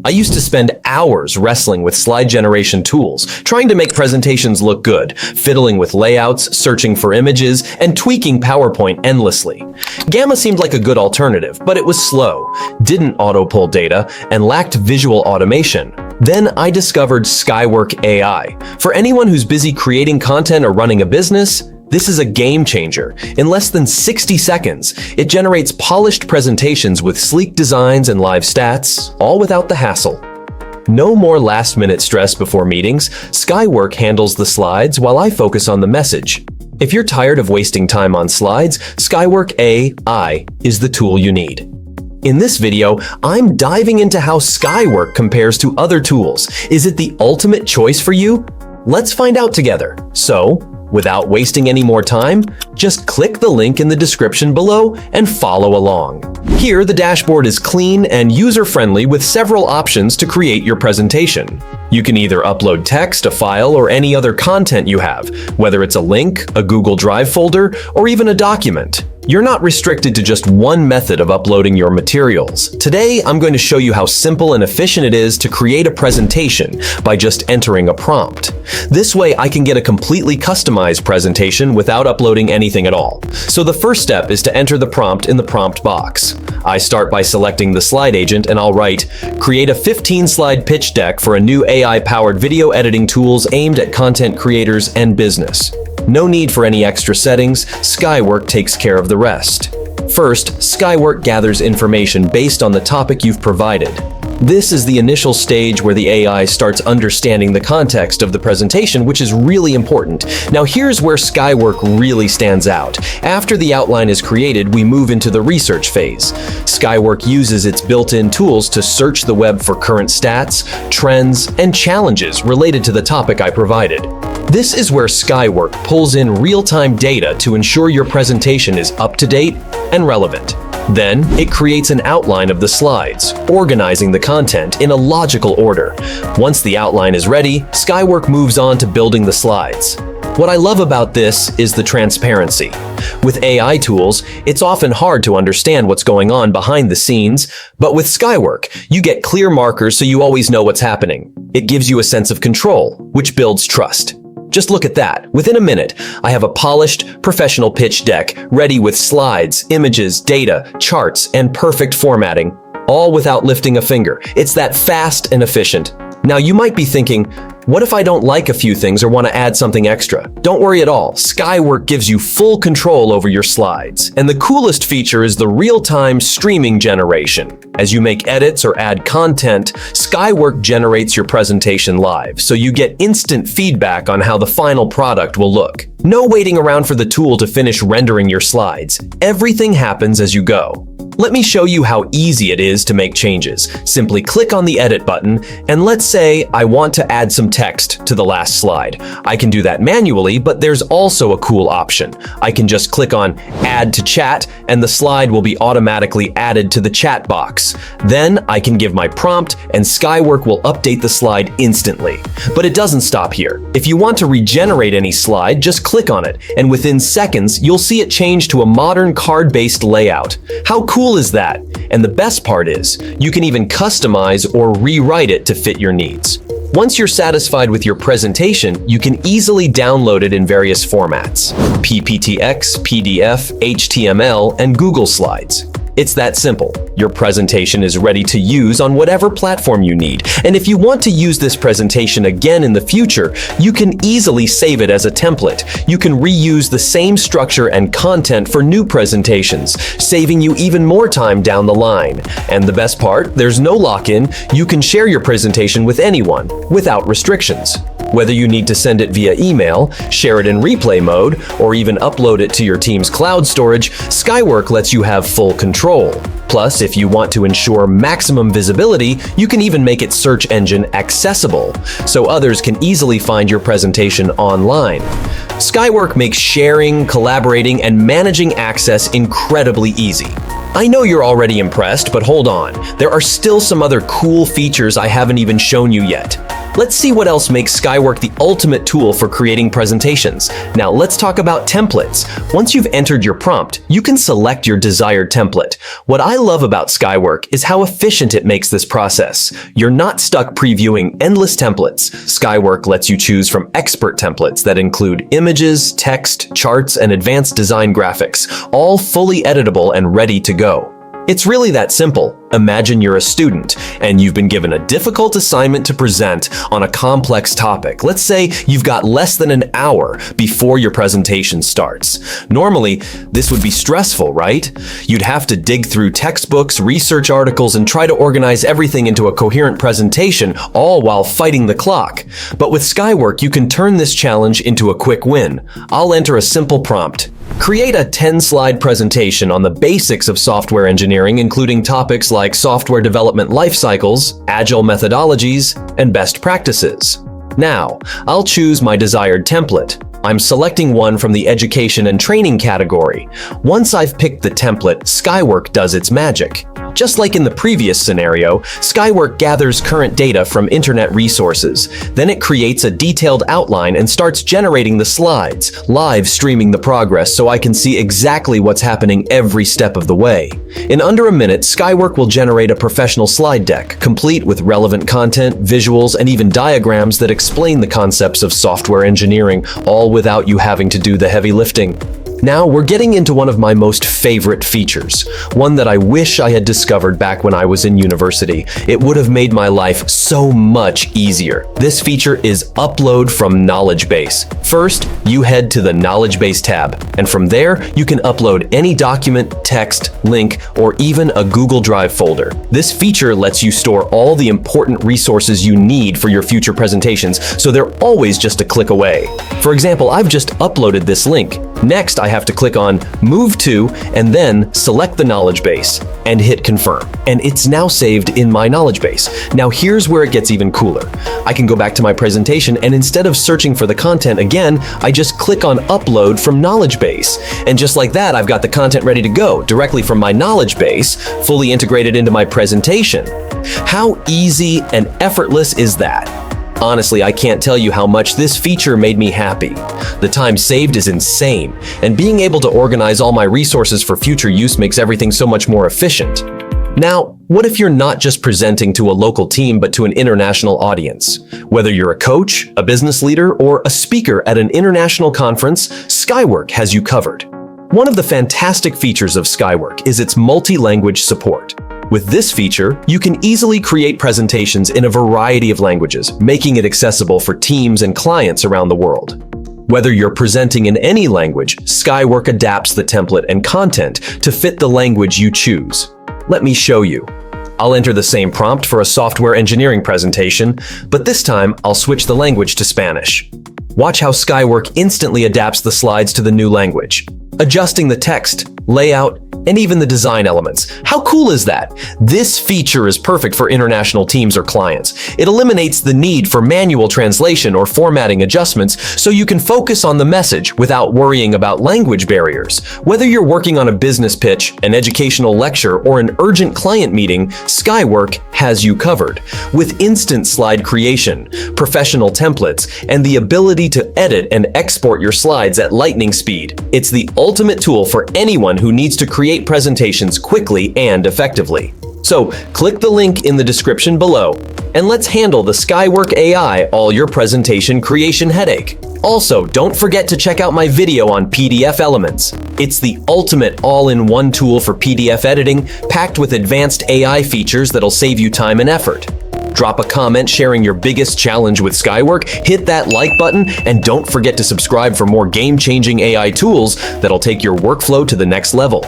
I used to spend hours wrestling with slide generation tools, trying to make presentations look good, fiddling with layouts, searching for images, and tweaking PowerPoint endlessly. Gamma seemed like a good alternative, but it was slow, didn't auto-pull data, and lacked visual automation. Then I discovered Skywork AI. For anyone who's busy creating content or running a business, this is a game changer. In less than 60 seconds, it generates polished presentations with sleek designs and live stats, all without the hassle. No more last-minute stress before meetings. Skywork handles the slides while I focus on the message. If you're tired of wasting time on slides, Skywork AI is the tool you need. In this video, I'm diving into how Skywork compares to other tools. Is it the ultimate choice for you? Let's find out together. So, without wasting any more time, just click the link in the description below and follow along. Here, the dashboard is clean and user-friendly with several options to create your presentation. You can either upload text, a file, or any other content you have, whether it's a link, a Google Drive folder, or even a document. You're not restricted to just one method of uploading your materials. Today, I'm going to show you how simple and efficient it is to create a presentation by just entering a prompt. This way, I can get a completely customized presentation without uploading anything at all. So the first step is to enter the prompt in the prompt box. I start by selecting the slide agent and I'll write, "Create a 15-slide pitch deck for a new AI-powered video editing tools aimed at content creators and business." No need for any extra settings, Skywork takes care of the rest. First, Skywork gathers information based on the topic you've provided. This is the initial stage where the AI starts understanding the context of the presentation, which is really important. Now here's where Skywork really stands out. After the outline is created, we move into the research phase. Skywork uses its built-in tools to search the web for current stats, trends, and challenges related to the topic I provided. This is where Skywork pulls in real-time data to ensure your presentation is up-to-date and relevant. Then, it creates an outline of the slides, organizing the content in a logical order. Once the outline is ready, Skywork moves on to building the slides. What I love about this is the transparency. With AI tools, it's often hard to understand what's going on behind the scenes, but with Skywork, you get clear markers so you always know what's happening. It gives you a sense of control, which builds trust. Just look at that. Within a minute, I have a polished, professional pitch deck ready with slides, images, data, charts, and perfect formatting, all without lifting a finger. It's that fast and efficient. Now you might be thinking, what if I don't like a few things or want to add something extra? Don't worry at all. Skywork gives you full control over your slides. And the coolest feature is the real-time streaming generation. As you make edits or add content, Skywork generates your presentation live, so you get instant feedback on how the final product will look. No waiting around for the tool to finish rendering your slides. Everything happens as you go. Let me show you how easy it is to make changes. Simply click on the edit button, and let's say I want to add some text to the last slide. I can do that manually, but there's also a cool option. I can just click on Add to Chat, and the slide will be automatically added to the chat box. Then I can give my prompt, and Skywork will update the slide instantly. But it doesn't stop here. If you want to regenerate any slide, just click on it, and within seconds, you'll see it change to a modern card-based layout. How cool is that? And the best part is, you can even customize or rewrite it to fit your needs. Once you're satisfied with your presentation, you can easily download it in various formats: PPTX, PDF, HTML, and Google Slides. It's that simple. Your presentation is ready to use on whatever platform you need. And if you want to use this presentation again in the future, you can easily save it as a template. You can reuse the same structure and content for new presentations, saving you even more time down the line. And the best part, there's no lock-in. You can share your presentation with anyone without restrictions. Whether you need to send it via email, share it in replay mode, or even upload it to your team's cloud storage, Skywork lets you have full control. Plus, if you want to ensure maximum visibility, you can even make its search engine accessible, so others can easily find your presentation online. Skywork makes sharing, collaborating, and managing access incredibly easy. I know you're already impressed, but hold on. There are still some other cool features I haven't even shown you yet. Let's see what else makes Skywork the ultimate tool for creating presentations. Now let's talk about templates. Once you've entered your prompt, you can select your desired template. What I love about Skywork is how efficient it makes this process. You're not stuck previewing endless templates. Skywork lets you choose from expert templates that include images, text, charts, and advanced design graphics, all fully editable and ready to go. It's really that simple. Imagine you're a student and you've been given a difficult assignment to present on a complex topic. Let's say you've got less than an hour before your presentation starts. Normally, this would be stressful, right? You'd have to dig through textbooks, research articles, and try to organize everything into a coherent presentation, all while fighting the clock. But with Skywork, you can turn this challenge into a quick win. I'll enter a simple prompt. Create a 10-slide presentation on the basics of software engineering, including topics like software development life cycles, agile methodologies, and best practices. Now, I'll choose my desired template. I'm selecting one from the education and training category. Once I've picked the template, Skywork does its magic. Just like in the previous scenario, Skywork gathers current data from internet resources. Then it creates a detailed outline and starts generating the slides, live streaming the progress so I can see exactly what's happening every step of the way. In under a minute, Skywork will generate a professional slide deck, complete with relevant content, visuals, and even diagrams that explain the concepts of software engineering, all without you having to do the heavy lifting. Now we're getting into one of my most favorite features, one that I wish I had discovered back when I was in university. It would have made my life so much easier. This feature is Upload from Knowledge Base. First, you head to the Knowledge Base tab, and from there, you can upload any document, text, link, or even a Google Drive folder. This feature lets you store all the important resources you need for your future presentations, so they're always just a click away. For example, I've just uploaded this link. Next, I have to click on Move To and then select the knowledge base and hit Confirm. And it's now saved in my knowledge base. Now here's where it gets even cooler. I can go back to my presentation and instead of searching for the content again, I just click on Upload from Knowledge Base. And just like that, I've got the content ready to go directly from my knowledge base, fully integrated into my presentation. How easy and effortless is that? Honestly, I can't tell you how much this feature made me happy. The time saved is insane, and being able to organize all my resources for future use makes everything so much more efficient. Now, what if you're not just presenting to a local team but to an international audience? Whether you're a coach, a business leader, or a speaker at an international conference, Skywork has you covered. One of the fantastic features of Skywork is its multi-language support. With this feature, you can easily create presentations in a variety of languages, making it accessible for teams and clients around the world. Whether you're presenting in any language, Skywork adapts the template and content to fit the language you choose. Let me show you. I'll enter the same prompt for a software engineering presentation, but this time I'll switch the language to Spanish. Watch how Skywork instantly adapts the slides to the new language, adjusting the text, layout, and even the design elements. How cool is that? This feature is perfect for international teams or clients. It eliminates the need for manual translation or formatting adjustments so you can focus on the message without worrying about language barriers. Whether you're working on a business pitch, an educational lecture, or an urgent client meeting, Skywork has you covered. With instant slide creation, professional templates, and the ability to edit and export your slides at lightning speed, it's the ultimate tool for anyone who needs to create presentations quickly and effectively. So click the link in the description below and let's handle the Skywork AI all your presentation creation headache. Also, don't forget to check out my video on PDF Elements. It's the ultimate all-in-one tool for PDF editing, packed with advanced AI features that'll save you time and effort. Drop a comment sharing your biggest challenge with Skywork, hit that like button, and don't forget to subscribe for more game-changing AI tools that'll take your workflow to the next level.